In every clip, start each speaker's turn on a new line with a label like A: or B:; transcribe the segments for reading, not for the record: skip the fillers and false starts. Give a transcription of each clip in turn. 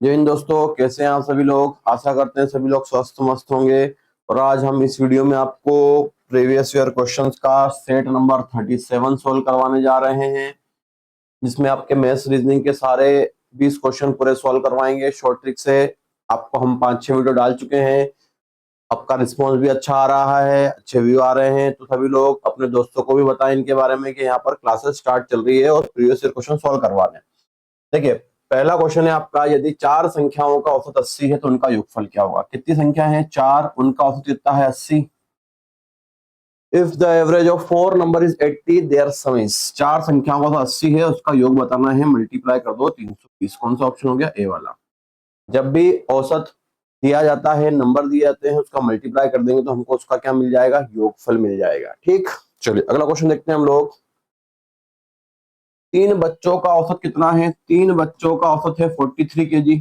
A: जय हिंद दोस्तों, कैसे हैं आप सभी लोग। आशा करते हैं सभी लोग स्वस्थ मस्त होंगे। और आज हम इस वीडियो में आपको प्रीवियस ईयर क्वेश्चंस का सेट नंबर 37 सोल्व करवाने जा रहे हैं, जिसमें आपके मैथ्स रीजनिंग के सारे 20 क्वेश्चन पूरे सोल्व करवाएंगे शॉर्ट ट्रिक से। आपको हम 5-6 वीडियो डाल चुके हैं, आपका रिस्पॉन्स भी अच्छा आ रहा है, अच्छे व्यू आ रहे हैं। तो सभी लोग अपने दोस्तों को भी बताएं इनके बारे में कि यहाँ पर क्लासेस स्टार्ट चल रही है और प्रीवियस ईयर क्वेश्चन सोल्व करवाने। देखिए, पहला क्वेश्चन है आपका, यदि चार संख्याओं का औसत 80 है तो उनका योगफल क्या होगा। कितनी संख्या है? चार, उनका औसत कितना है? 80। If the average of four number is 80 their sum is. चार संख्याओं का औसत 80 है, उसका योग बताना है, मल्टीप्लाई कर दो 320। कौन सा ऑप्शन हो गया? ए वाला। जब भी औसत दिया जाता है, नंबर दिए जाते हैं, उसका मल्टीप्लाई कर देंगे तो हमको उसका क्या मिल जाएगा? योगफल मिल जाएगा। ठीक, चलिए अगला क्वेश्चन देखते हैं हम लोग। तीन बच्चों का औसत कितना है? तीन बच्चों का औसत है 43 केजी।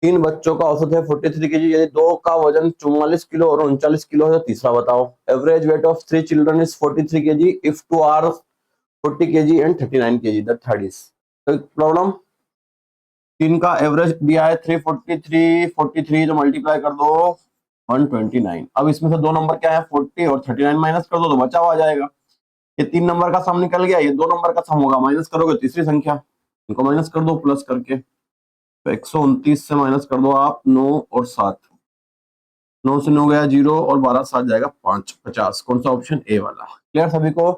A: तीन बच्चों का औसत है 43 केजी। यदि दो का वजन 44 किलो और 39 किलो है तो तीसरा बताओ। Average weight of three children is 43 kg if two are 40 kg and 39 kg, the third is. Problem, तीन का एवरेज दिया है 343, 43 तो मल्टीप्लाई कर दो 129। अब इसमें से दो नंबर क्या है? 40 और 39 माइनस कर दो तो बचा हुआ आ जाएगा। ये तीन नंबर का सम निकल गया, ये दो नंबर का सम होगा। माइनस करोगे तीसरी संख्या, इनको माइनस कर दो प्लस करके। तो 129 से माइनस कर दो आप 9 और 7। 9 से 9 गया 0 और 12 7 जाएगा 5, 50। कौन सा ऑप्शन? ए वाला। क्लियर सभी को?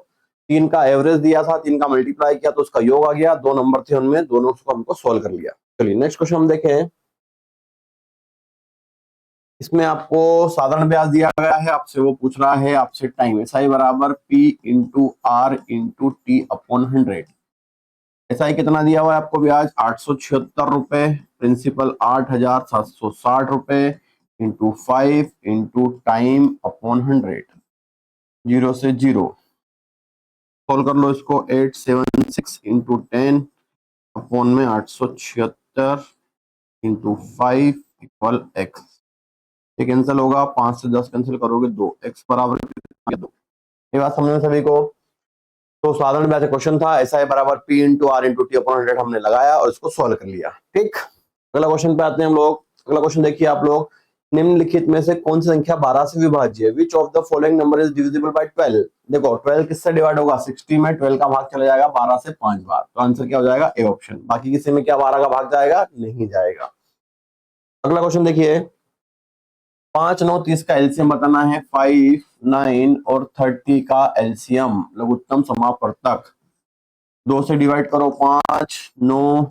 A: तीन का एवरेज दिया था, तीन का मल्टीप्लाई किया तो उसका योग आ गया। दो नंबर थे उनमें, दोनों को हमको सोल्व कर लिया। चलिए नेक्स्ट क्वेश्चन हम देखें। इसमें आपको साधारण ब्याज दिया गया है, आपसे वो पूछ रहा है आपसे टाइम। एसआई बराबर P into R into T upon 100। SI कितना दिया हुआ है आपको? ब्याज 876 रुपए, प्रिंसिपल 8760 रुपए into 5 into time upon 100। Zero से जीरो सोल्व कर लो इसको। 876 इंटू 10 अपॉन में 876 इंटू 5 इक्वल एक्स। ये कैंसिल होगा, 5 से 10 कैंसिल करोगे 2, एक्स बराबर 2। ये बात समझ में सभी को? तो साधारण ब्याज क्वेश्चन था, ऐसा है बराबर P into R into T upon 100 हमने लगाया और इसको सॉल्व कर लिया। ठीक, अगला क्वेश्चन पे आते हैं हम लोग। अगला क्वेश्चन देखिए आप लोग। निम्नलिखित में से कौन सी संख्या 12 से विभाज्य है? Which of the following number is divisible by 12? देखो 12 किससे डिवाइड होगा? 60 में 12 का भाग चला जाएगा 12 से 5 बार, तो आंसर क्या हो जाएगा? A option. बाकी किसी में क्या 12 का भाग जाएगा? नहीं जाएगा। अगला क्वेश्चन देखिए। 5 9 30 का एलसीएम बताना है। 5 9 और 30 का एलसीएम लघुत्तम समापवर्तक। 2 से डिवाइड करो 5 9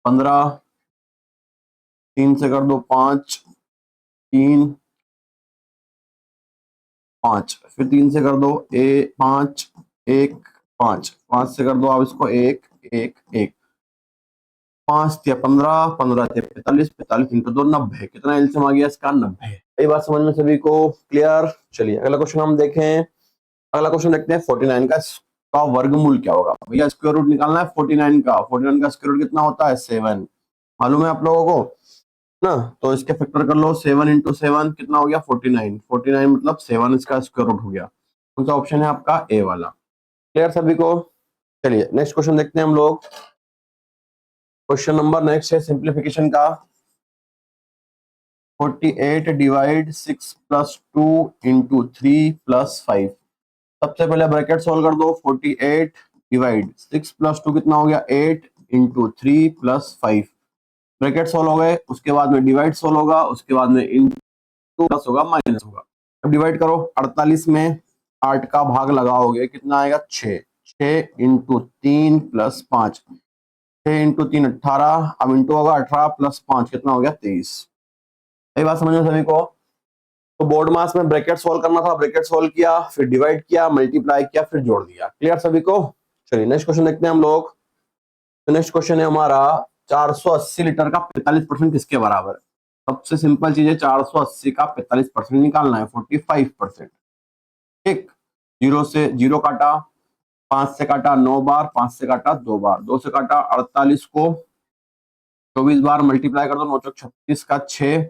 A: 15, 3 से कर दो 5 3 5, फिर 3 से कर दो 5 1 5, 5 से कर दो आप इसको 1 1 1, 5 × 15, 15 × 45, 45 इंटू 2 90। कितना एलसीएम आ गया इसका? 90। ये बात समझ में सभी को? क्लियर। चलिए अगला क्वेश्चन हम देखें। अगला क्वेश्चन देखते हैं। 49 का वर्गमूल क्या होगा? भैया स्क्वायर रूट निकालना है 49 का। 49 का स्क्वायर रूट कितना होता है? 7। मालूम है आप लोगों को ना? तो इसके फैक्टर कर लो। 7 इंटू 7 कितना हो गया? 49। 49 मतलब 7 इसका स्क्वायर रूट हो गया। कौन सा ऑप्शन है आपका? ए वाला। क्लियर सभी को? चलिए नेक्स्ट क्वेश्चन देखते हैं हम लोग। क्वेश्चन नंबर नेक्स्ट है सिंप्लीफिकेशन का। 48 डिवाइड 6 प्लस 2 इंटू 3 प्लस 5। सबसे पहले ब्रैकेट सोल्व कर दो। 48 डिवाइड 6 प्लस 2 कितना हो गया? 8 इंटू 3 प्लस 5। ब्रैकेट सोल्व हो गए, उसके बाद में डिवाइड सोल्व होगा, उसके बाद में इंटू प्लस होगा माइनस होगा। अब डिवाइड करो। 48 में 8 का भाग लगाओगे कितना आएगा? 6। 6 इंटू 3 प्लस 5, 6 इंटू 3 18। अब इंटू होगा 18 प्लस 5 कितना हो गया? 23। यही बात समझ में सभी को? तो बोर्ड मास में ब्रैकेट सोल्व करना था, ब्रैकेट सोल्व किया, फिर डिवाइड किया, मल्टीप्लाई किया, फिर जोड़ दिया। क्लियर सभी को? चलिए नेक्स्ट क्वेश्चन देखते हैं हम लोग। तो नेक्स्ट क्वेश्चन है हमारा 480 लीटर का 45% किसके बराबर है? सबसे सिंपल चीज है, 480 का 45% निकालना है, 45%। ठीक, जीरो से जीरो काटा, 5 से काटा 9 बार, 5 से काटा 2 बार, 2 से काटा 48 को 24 बार, मल्टीप्लाई कर दो 9 चौक 36 का 6,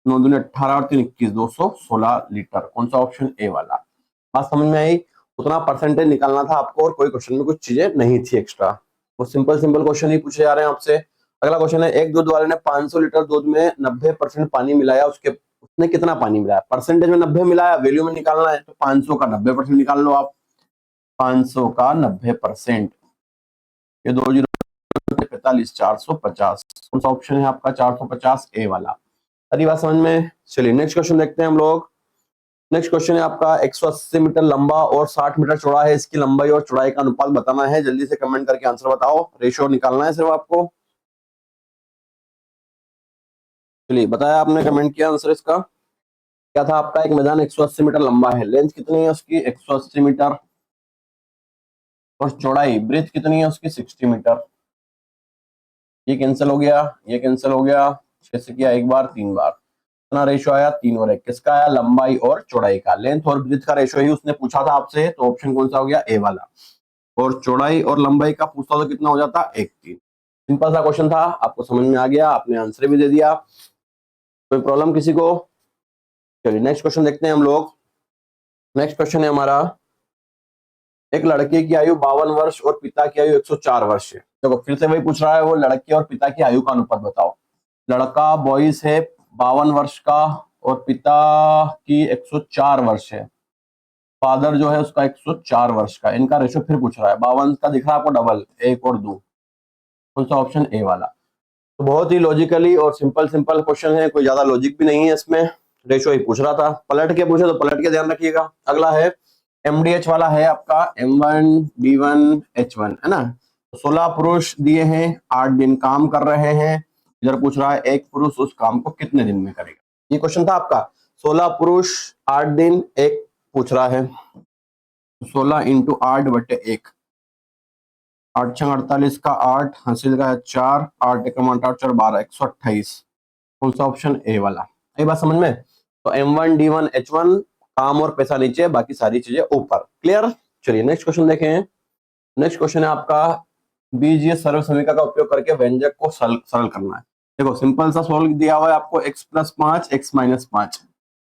A: 9 दूनी 18 और 3 21, 216 लीटर। कौन सा ऑप्शन? ए वाला। बात समझ में आई? उतना परसेंटेज निकालना था आपको और कोई क्वेश्चन में कुछ चीजें नहीं थी एक्स्ट्रा। वो सिंपल सिंपल क्वेश्चन ही पूछे जा रहे हैं आपसे। अगला क्वेश्चन है, एक दूध वाले ने 500 लीटर दूध में 90% पानी मिलाया, उसने कितना पानी मिलाया? परसेंटेज में 90 मिलाया, वैल्यू में निकालना है, तो 500 का 90% निकाल लो आप। 500 का 90%, ये 2 जीरो 45, 450। कौन सा ऑप्शन है आपका? 450 ए वाला। सारी बात समझ में? चलिए नेक्स्ट क्वेश्चन देखते हैं हम लोग। नेक्स्ट क्वेश्चन है आपका, 180 मीटर लंबा और 60 मीटर चौड़ा है, इसकी लंबाई और चौड़ाई का अनुपात बताना है। जल्दी से कमेंट करके आंसर बताओ, रेशियो निकालना है सिर्फ आपको। चलिए, बताया आपने, कमेंट किया आंसर इसका क्या था आपका? एक मैदान 180 मीटर लंबा है, लेंथ कितनी है उसकी? 180 मीटर, और चौड़ाई ब्रेथ कितनी है उसकी? 60 मीटर। ये कैंसिल हो गया, ये कैंसिल हो गया, 6 से किया एक बार, 3 बार, कितना रेशियो आया? 3 और 1। किसका आया? लंबाई और चौड़ाई का। लेंथ और ब्रेथ का रेशियो ही उसने पूछा था आपसे, तो ऑप्शन कौन सा हो गया? ए वाला। और चौड़ाई और लंबाई का पूछता तो कितना हो जाता? 1/3। सिंपल सा क्वेश्चन था, आपको समझ में आ गया, आपने आंसर भी दे दिया। कोई प्रॉब्लम किसी को? चलिए नेक्स्ट क्वेश्चन देखते हैं हम लोग। नेक्स्ट क्वेश्चन है हमारा, एक लड़के की आयु 52 वर्ष और पिता की आयु 104 वर्ष है। देखो फिर से वही पूछ रहा है, वो लड़के और पिता की आयु का अनुपात बताओ। लड़का बॉयज है 52 वर्ष का, और पिता की 104 वर्ष है। फादर जो है उसका 104 वर्ष का, इनका रेशो फिर पूछ रहा है। 52 का दिख रहा है आपको डबल, 1 और 2। कौन सा? ऑप्शन ए वाला। तो बहुत ही लॉजिकली और सिंपल सिंपल क्वेश्चन है, कोई ज्यादा लॉजिक भी नहीं है इसमें। रेशो ही पूछ रहा था, पलट के पूछे तो पलट के ध्यान रखिएगा। अगला है एमडीएच वाला है आपका, M1 D1 H1 है ना। 16 पुरुष दिए हैं, 8 दिन काम कर रहे हैं। इधर पूछ रहा है एक पुरुष उस काम को कितने दिन में करेगा। ये क्वेश्चन था आपका। 16 पुरुष 8 दिन, एक पूछ रहा है। 16 इंटू 8/1, 8 छंग 48 का 8, हासिल का 4, 8 एकम 8 4 12, 128। कौन सा? ऑप्शन ए वाला। ये बात समझ में? तो M1 D1 H1, काम और पैसा नीचे, बाकी सारी चीजें ऊपर। क्लियर? चलिए नेक्स्ट क्वेश्चन देखें। नेक्स्ट क्वेश्चन है आपका, बीजीय सरल समीकरण का उपयोग करके व्यंजक को सरल करना है। देखो सिंपल सा सॉल्व दिया हुआ है आपको, x + 5 x - 5।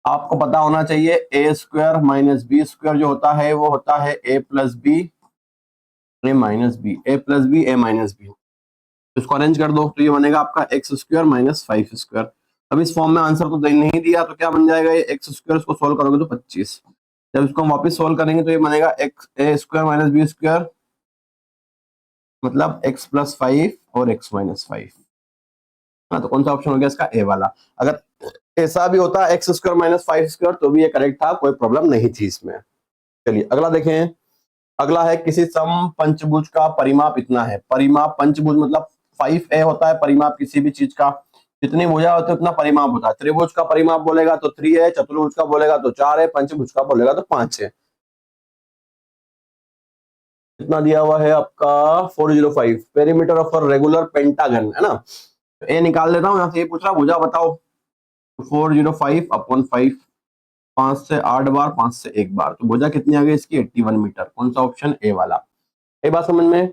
A: आपको पता होना चाहिए a² - b² जो होता है वो होता है a + b a - b, a + b a - b। इसको अरेंज कर दो तो ये बनेगा आपका x² - 5²। अब इस फॉर्म में आंसर तो नहीं दिया, तो क्या बन जाएगा? ये x², इसको सोल्व करोगे तो 25। जब इसको हम वापस सोल्व करेंगे तो ये बनेगा a² - b², मतलब x + 5 और x - 5। हाँ, तो कौन सा ऑप्शन हो गया इसका? ए वाला। अगर ऐसा भी होता x² - 5² तो भी ये करेक्ट था, कोई प्रॉब्लम नहीं थी इसमें। चलिए अगला देखें। अगला है, किसी सम पंचभुज का परिमाप इतना है। परिमाप पंचभुज मतलब 5a होता है परिमाप किसी भी चीज का। जितनी भुजा होती है उतना परिमाप होता है। त्रिभुज का परिमाप बोलेगा तो 3 है, चतुर्भुज का बोलेगा तो 4 है, पंचभुज का बोलेगा तो 5 है। कितना दिया हुआ है आपका? 405। Perimeter of a regular pentagon है ना। तो ए निकाल लेता हूँ, यहाँ से ये पूछ रहा भुजा बताओ। 405/5, 5 से 8 बार, 5 से 1 बार, तो भुजा कितनी आ गई इसकी? 81 मीटर। कौन सा? ऑप्शन ए वाला। ये बात समझ में?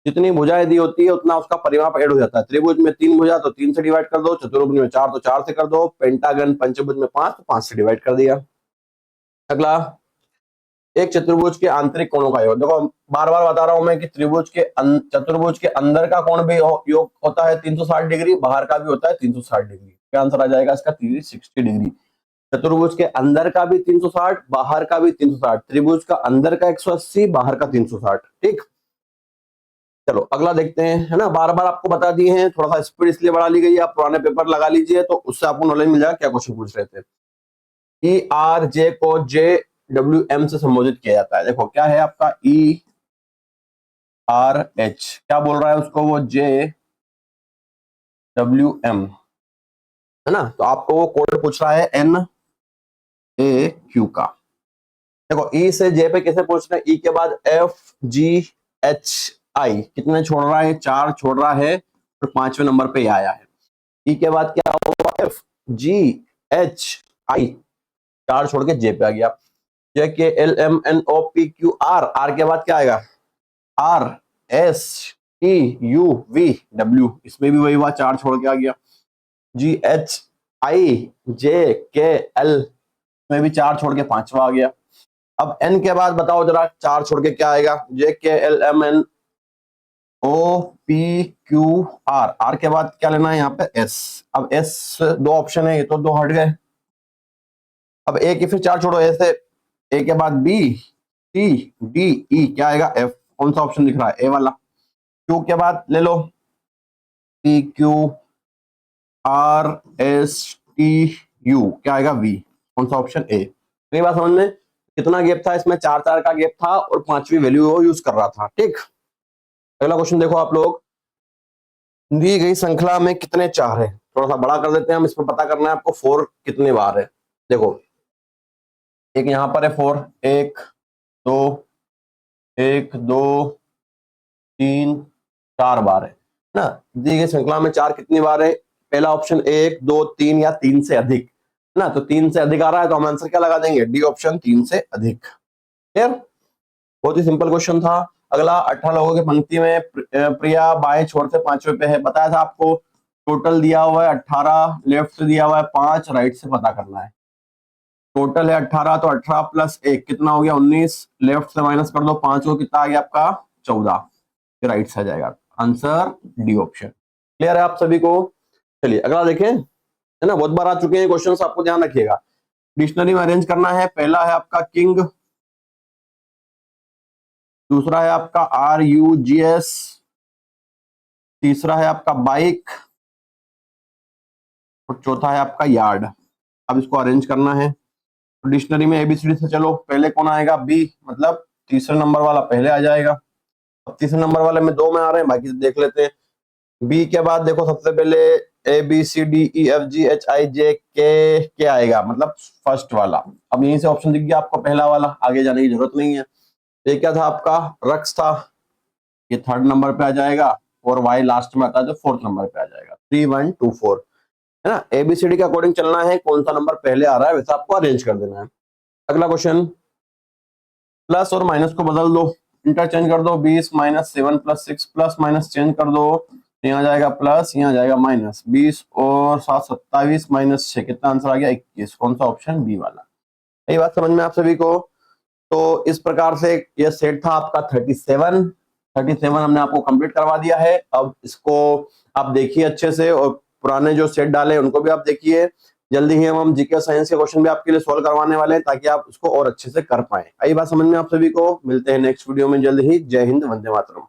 A: जितनी भुजाएं दी होती है उतना उसका परिमाप ऐड हो जाता है। त्रिभुज में 3 भुजा तो 3 से डिवाइड कर दो, चतुर्भुज में 4 तो 4 से कर दो, पेंटागन पंचभुज में 5 तो 5 से डिवाइड कर दिया। अगला, एक चतुर्भुज के आंतरिक कोणों का योग। देखो बार बार बता रहा हूं मैं कि चतुर्भुज के अंदर का कोण भी योग होता है 360 डिग्री, बाहर का भी होता है 360 डिग्री। क्या आंसर आ जाएगा इसका? 360 डिग्री। चतुर्भुज के अंदर का भी 360, बाहर का भी 360। त्रिभुज का अंदर का 180, बाहर का 360। ठीक, चलो अगला देखते हैं, है ना। बार बार आपको बता दिए हैं, थोड़ा सा स्पीड इसलिए बढ़ा ली गई है, आप पुराने पेपर लगा लीजिए तो उससे आपको नॉलेज मिल जाएगा क्या क्वेश्चन पूछ रहे थे। ERJ को JWM से संबोधित किया जाता है। देखो क्या है आपका ERH, क्या बोल रहा है उसको? वो JWM है ना। तो आपको वो कोड पूछ रहा है NAQ का। देखो E से J पे कैसे पहुंच रहे हैं? E के बाद FGHI कितने छोड़ रहा है? 4 छोड़ रहा है, और 5वें नंबर पे आया है। E के बाद क्या हुआ? FGHI, 4 छोड़ के J पे आ गया। JKLMNOPQR, R के बाद क्या आएगा? RSTUVW, इसमें भी वही हुआ, 4 छोड़ के आ गया। GHIJKL में भी 4 छोड़ के 5वां आ गया। अब N के बाद बताओ जरा, 4 छोड़ के क्या आएगा? JKLMNOP O P Q R, R के बाद क्या लेना है यहाँ पे एस। अब एस दो ऑप्शन है, ये तो दो हट गए। अब ए की फिर चार छोड़ो, ए से ए के बाद बी सी डी ई, क्या आएगा एफ। कौन सा ऑप्शन दिख रहा है, ए वाला। क्यू के बाद ले लो P Q R S T U, क्या आएगा वी। कौन सा ऑप्शन, ए। मेरी बात समझ में, कितना गैप था इसमें, चार चार का गैप था और पांचवी वैल्यू वो यूज कर रहा था। ठीक, अगला क्वेश्चन देखो आप लोग, दी गई श्रृंखला में कितने चार है। थोड़ा सा बड़ा कर देते हैं हम, इसमें पता करना है आपको फोर कितने बार है। देखो एक यहाँ पर है फोर, एक दो, एक दो तीन चार बार है ना। दी गई श्रृंखला में चार कितनी बार है, पहला ऑप्शन एक दो तीन या तीन से अधिक ना। तो तीन से अधिक आ रहा है तो हम आंसर क्या लगा देंगे, डी ऑप्शन, तीन से अधिक। क्लियर, बहुत ही सिंपल क्वेश्चन था। अगला 18 लोगों की पंक्ति में प्रिया बाएं छोर से पांचवें पे है। बताया था आपको टोटल दिया हुआ है 18, लेफ्ट से दिया हुआ है 5, राइट से पता करना है। टोटल है 18, तो 18 प्लस 1 कितना हो गया 19, लेफ्ट से माइनस कर दो 5 को, कितना आ गया आपका 14, राइट से आ जाएगा आंसर, डी ऑप्शन। क्लियर है आप सभी को। चलिए अगला देखें, है ना, बहुत बार आ चुके हैं क्वेश्चंस, आपको ध्यान रखिएगा। डिक्शनरी में अरेंज करना है। पहला है आपका किंग, दूसरा है आपका RUGS, तीसरा है आपका बाइक और चौथा है आपका यार्ड। अब इसको अरेंज करना है। तो डिक्शनरी में ABCD से चलो, पहले कौन आएगा, बी, मतलब तीसरे नंबर वाला पहले आ जाएगा। अब तीसरे नंबर वाले में दो में आ रहे हैं, बाकी देख लेते हैं। बी के बाद देखो सबसे पहले ABCDEFGHIJK आएगा, मतलब फर्स्ट वाला। अब यहीं से ऑप्शन दिख गया आपको पहला वाला, आगे जाने की जरूरत नहीं है। ये क्या था आपका, रक्स था, ये थर्ड नंबर पे आ जाएगा, और वाई लास्ट में आता है जो फोर्थ नंबर पे आ जाएगा। 3 1 2 4 है ना। ABCD के अकॉर्डिंग चलना है, कौन सा नंबर पहले आ रहा है वैसा आपको अरेंज कर देना है। अगला क्वेश्चन, प्लस और माइनस को बदल दो, इंटरचेंज कर दो। 20 minus 7 plus 6, plus minus change कर दो, यहाँ जाएगा प्लस, यहाँ जाएगा माइनस। 20 और 7 27 माइनस 6, कितना आंसर आ गया 21। कौन सा ऑप्शन, बी वाला। यही बात समझ में आप सभी को। तो इस प्रकार से ये सेट था आपका 37 हमने आपको कंप्लीट करवा दिया है। अब इसको आप देखिए अच्छे से, और पुराने जो सेट डाले उनको भी आप देखिए। जल्दी ही हम जीके साइंस के क्वेश्चन भी आपके लिए सॉल्व करवाने वाले हैं, ताकि आप उसको और अच्छे से कर पाए। आई बात समझ में आप सभी को। मिलते हैं नेक्स्ट वीडियो में जल्द ही। जय हिंद, वंदे मातरम।